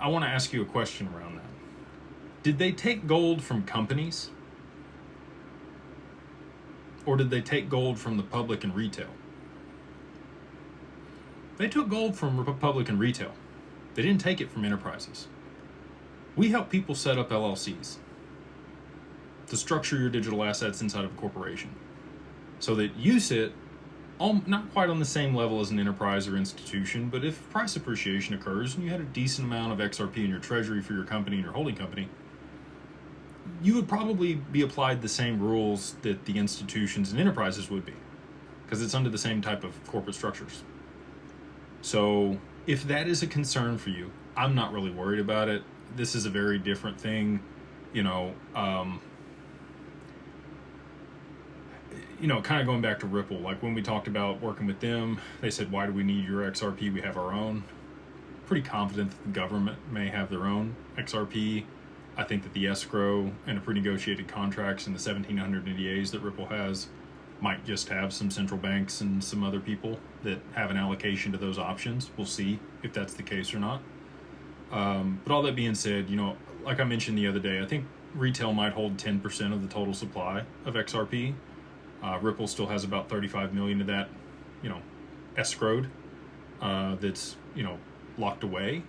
I want to ask you a question around that. Did they take gold from companies? Or did they take gold from the public and retail? They took gold from public and retail. They didn't take it from enterprises. We help people set up LLCs to structure your digital assets inside of a corporation so that you sit not quite on the same level as an enterprise or institution, but if price appreciation occurs and you had a decent amount of XRP in your treasury for your company and your holding company, you would probably be applied the same rules that the institutions and enterprises would be, because it's under the same type of corporate structures. So if that is a concern for you, I'm not really worried about it. This is a very different thing, kind of going back to Ripple, like when we talked about working with them, they said, why do we need your XRP? We have our own. Pretty confident that the government may have their own XRP. I think that the escrow and the pre-negotiated contracts and the 1700 NDAs that Ripple has might just have some central banks and some other people that have an allocation to those options. We'll see if that's the case or not. But all that being said, like I mentioned the other day, I think retail might hold 10% of the total supply of XRP. Ripple still has about 35 million of that, escrowed, that's, locked away.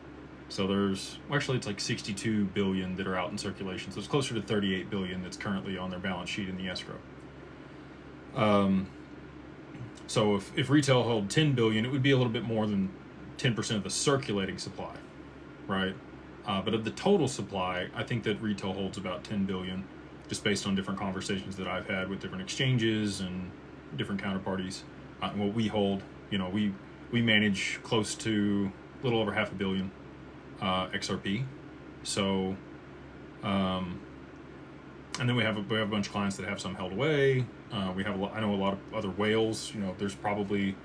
So it's like 62 billion that are out in circulation. So it's closer to 38 billion that's currently on their balance sheet in the escrow. So if retail held 10 billion, it would be a little bit more than 10% of the circulating supply, right? But of the total supply, I think that retail holds about 10 billion, just based on different conversations that I've had with different exchanges and different counterparties. What we hold, we manage close to a little over $500 million XRP. So, and then we have a bunch of clients that have some held away. I know a lot of other whales. There's probably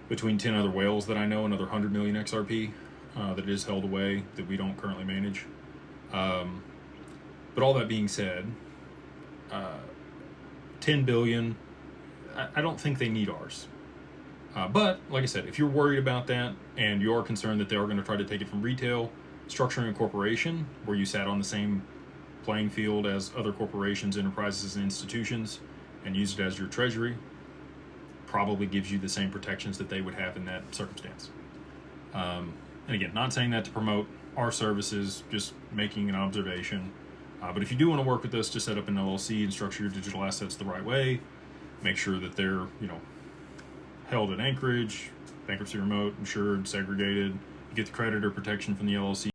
between 10 other whales that I know, another 100 million XRP that is held away that we don't currently manage. But all that being said, 10 billion, I don't think they need ours. But like I said, if you're worried about that and you're concerned that they are going to try to take it from retail, structuring a corporation where you sat on the same playing field as other corporations, enterprises, and institutions and use it as your treasury probably gives you the same protections that they would have in that circumstance. And again, not saying that to promote our services, just making an observation. But if you do want to work with us to set up an LLC and structure your digital assets the right way, make sure that they're, held in Anchorage, bankruptcy remote, insured, segregated. You get the creditor protection from the LLC.